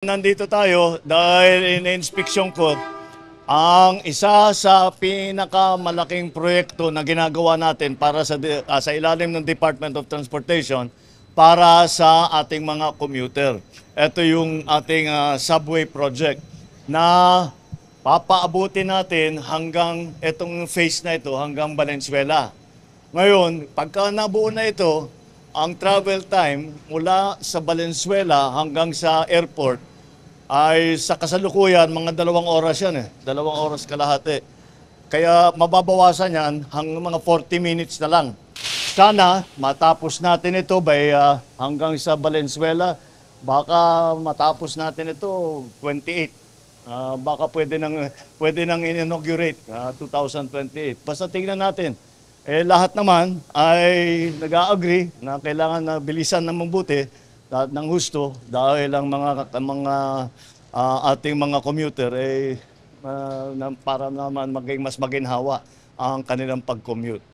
Nandito tayo dahil in-inspection ko ang isa sa pinakamalaking proyekto na ginagawa natin para sa ilalim ng Department of Transportation para sa ating mga commuter. Ito yung ating subway project na papaabutin natin hanggang itong phase na ito hanggang Valenzuela. Ngayon, pagka nabuo na ito, ang travel time mula sa Valenzuela hanggang sa airport ay sa kasalukuyan mga 2 oras yan 2 oras kalahati. Kaya mababawasan yan hanggang mga 40 minutes na lang. Sana matapos natin ito by hanggang sa Valenzuela. Baka matapos natin ito 28. Baka pwede nang inaugurate 2028. Basta tingnan natin. Lahat naman ay nag-a-agree na kailangan na bilisan ng mabuti at ng husto dahil ang mga ating mga commuter para naman mas maginhawa ang kanilang pag-commute.